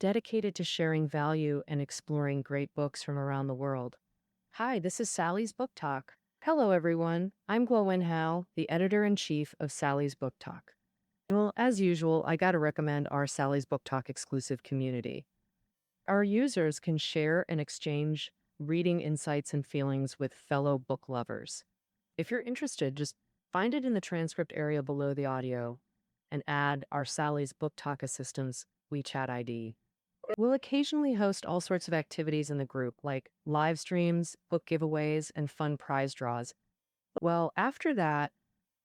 dedicated to sharing value and exploring great books from around the world. Hi, this is Sally's Book Talk. Hello, everyone. I'm Guo Hao, the editor-in-chief of Sally's Book Talk. Well, as usual, I gotta recommend our Sally's Book Talk exclusive community. Our users can share and exchange reading insights and feelings with fellow book lovers. If you're interested, just find it in the transcript area below the audio and add our Sally's Book Talk Assistant's WeChat ID. We'll occasionally host all sorts of activities in the group, like live streams, book giveaways, and fun prize draws. Well, after that,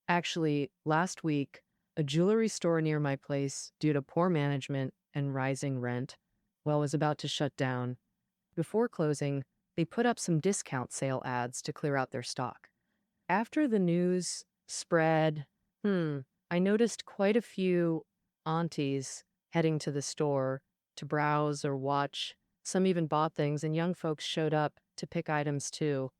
actually, last week, a jewelry store near my place, due to poor management and rising rent, was about to shut down. Before closing, they put up some discount sale ads to clear out their stock. After the news spread, I noticed quite a few aunties heading to the store to browse or watch. Some even bought things, and young folks showed up to pick items too.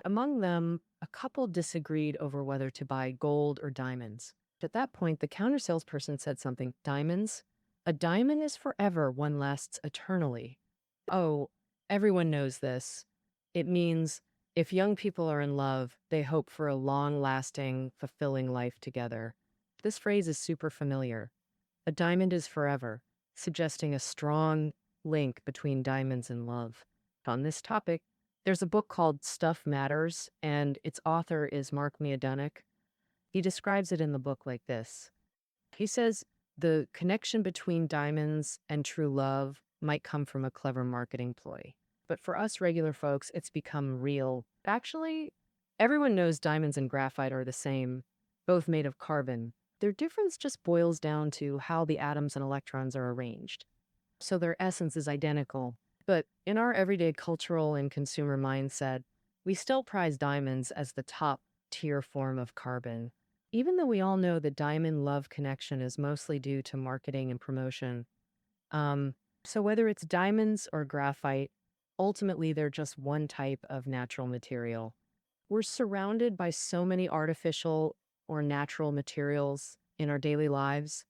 Among them, a couple disagreed over whether to buy gold or diamonds. At that point, the counter salesperson said something. Diamonds? A diamond is forever, one lasts eternally. Oh, everyone knows this. It means if young people are in love, they hope for a long-lasting, fulfilling life together. This phrase is super familiar. A diamond is forever, suggesting a strong link between diamonds and love. On this topic, there's a book called Stuff Matters, and its author is Mark Miodunic. He describes it in the book like this. He says the connection between diamonds and true love might come from a clever marketing ploy. But for us regular folks, it's become real. Actually, everyone knows diamonds and graphite are the same, both made of carbon. Their difference just boils down to how the atoms and electrons are arranged. So their essence is identical. But in our everyday cultural and consumer mindset, we still prize diamonds as the top tier form of carbon. Even though we all know the diamond-love connection is mostly due to marketing and promotion. So whether it's diamonds or graphite, ultimately they're just one type of natural material. We're surrounded by so many artificial or natural materials in our daily lives,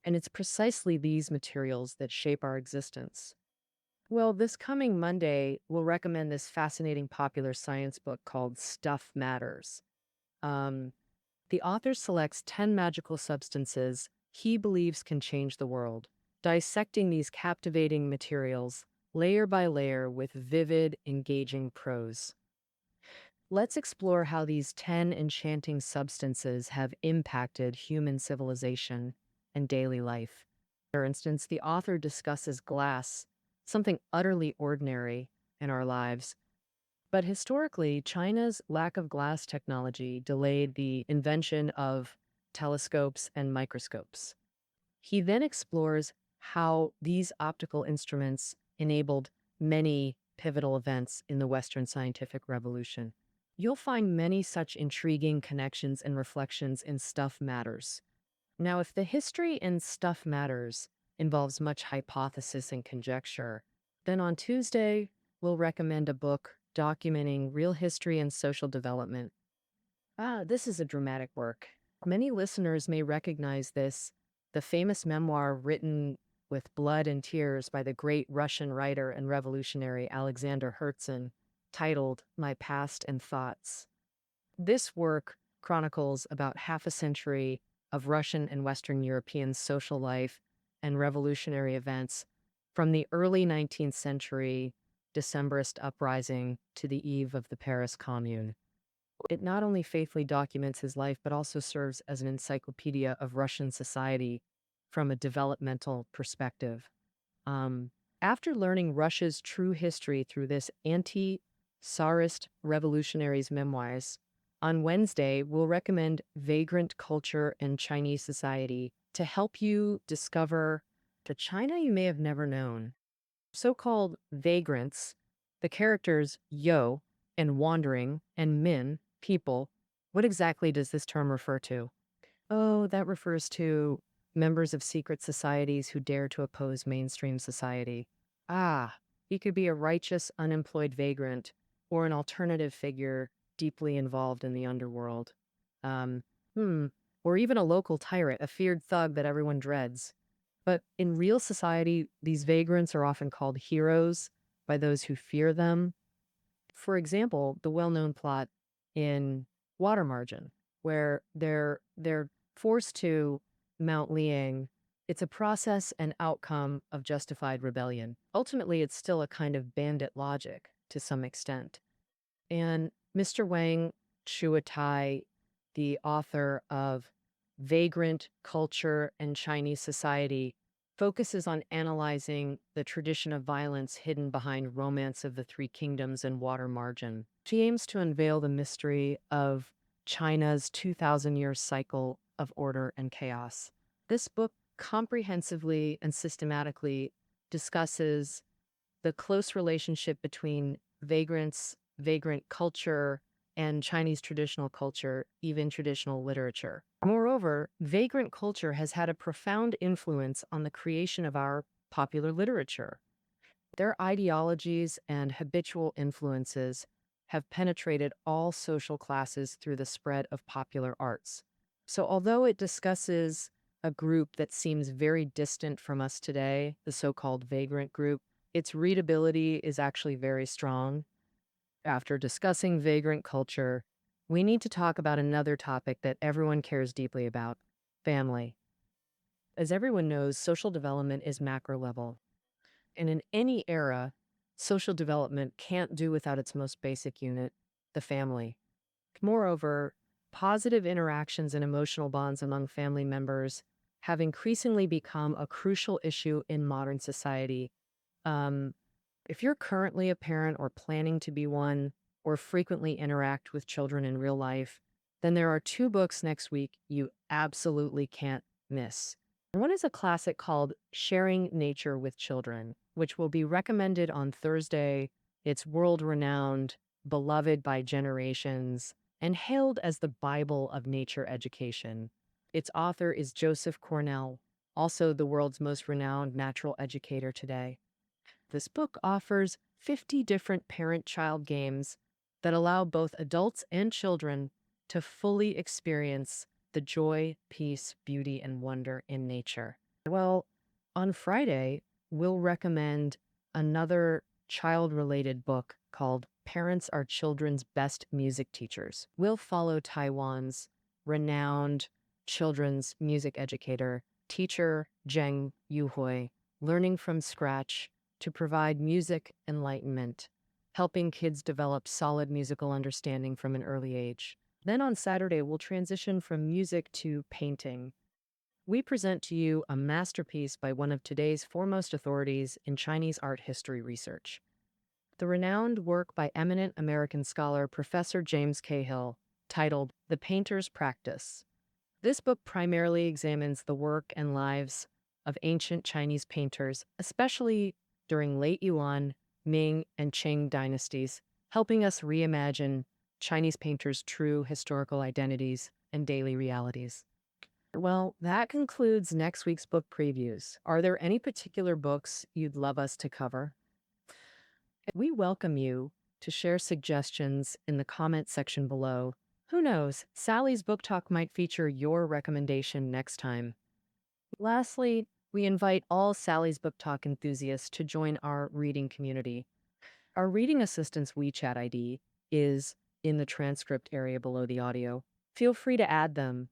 and it's precisely these materials that shape our existence. Well, this coming Monday, we'll recommend this fascinating popular science book called Stuff Matters. The author selects 10 magical substances he believes can change the world, dissecting these captivating materials layer by layer with vivid, engaging prose. Let's explore how these 10 enchanting substances have impacted human civilization and daily life. For instance, the author discusses glass, something utterly ordinary in our lives. But historically, China's lack of glass technology delayed the invention of telescopes and microscopes. He then explores how these optical instruments enabled many pivotal events in the Western scientific revolution. You'll find many such intriguing connections and reflections in Stuff Matters. Now, if the history in Stuff Matters involves much hypothesis and conjecture, then on Tuesday, we'll recommend a book documenting real history and social development. This is a dramatic work. Many listeners may recognize this, the famous memoir written with blood and tears by the great Russian writer and revolutionary Alexander Herzen, titled My Past and Thoughts. This work chronicles about half a century of Russian and Western European social life and revolutionary events from the early 19th century Decembrist uprising to the eve of the Paris Commune. It not only faithfully documents his life, but also serves as an encyclopedia of Russian society from a developmental perspective. After learning Russia's true history through this anti-Tsarist revolutionary's memoirs, on Wednesday, we'll recommend Vagrant Culture and Chinese Society to help you discover the China you may have never known. So-called vagrants, the characters yo and wandering and min, people, what exactly does this term refer to? Oh, that refers to members of secret societies who dare to oppose mainstream society. He could be a righteous, unemployed vagrant or an alternative figure deeply involved in the underworld. Or even a local tyrant, a feared thug that everyone dreads. But in real society, these vagrants are often called heroes by those who fear them. For example, the well-known plot in Water Margin, where they're forced to Mount Liang. It's a process and outcome of justified rebellion. Ultimately, it's still a kind of bandit logic to some extent. And Mr. Wang Chuatai, the author of Vagrant Culture and Chinese Society, focuses on analyzing the tradition of violence hidden behind Romance of the Three Kingdoms and Water Margin. She aims to unveil the mystery of China's 2,000-year cycle of order and chaos. This book comprehensively and systematically discusses the close relationship between vagrant culture, and Chinese traditional culture, even traditional literature. Moreover, vagrant culture has had a profound influence on the creation of our popular literature. Their ideologies and habitual influences have penetrated all social classes through the spread of popular arts. So, although it discusses a group that seems very distant from us today, the so called vagrant group, its readability is actually very strong. After discussing vagrant culture, we need to talk about another topic that everyone cares deeply about: family. As everyone knows, social development is macro level. And in any era, social development can't do without its most basic unit, the family. Moreover, positive interactions and emotional bonds among family members have increasingly become a crucial issue in modern society. Um, if you're currently a parent or planning to be one, or frequently interact with children in real life, then there are two books next week you absolutely can't miss. One is a classic called Sharing Nature with Children, which will be recommended on Thursday. It's world renowned, beloved by generations, and hailed as the Bible of nature education. Its author is Joseph Cornell, also the world's most renowned natural educator today. This book offers 50 different parent child games that allow both adults and children to fully experience the joy, peace, beauty, and wonder in nature. Well, on Friday, we'll recommend another child related book called Parents Are Children's Best Music Teachers. We'll follow Taiwan's renowned children's music educator, teacher Zheng Yuhui, learning from scratch to provide music enlightenment, helping kids develop solid musical understanding from an early age. Then on Saturday, we'll transition from music to painting. We present to you a masterpiece by one of today's foremost authorities in Chinese art history research. The renowned work by eminent American scholar Professor James Cahill, titled The Painter's Practice. This book primarily examines the work and lives of ancient Chinese painters, especially during late Yuan, Ming, and Qing dynasties, helping us reimagine Chinese painters' true historical identities and daily realities. Well, that concludes next week's book previews. Are there any particular books you'd love us to cover? We welcome you to share suggestions in the comment section below. Who knows, Sally's Book Talk might feature your recommendation next time. Lastly, we invite all Sally's Book Talk enthusiasts to join our reading community. Our reading assistant's WeChat ID is in the transcript area below the audio. Feel free to add them.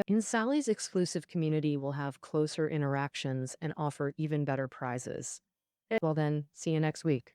In Sally's exclusive community, we'll have closer interactions and offer even better prizes. Well then, see you next week.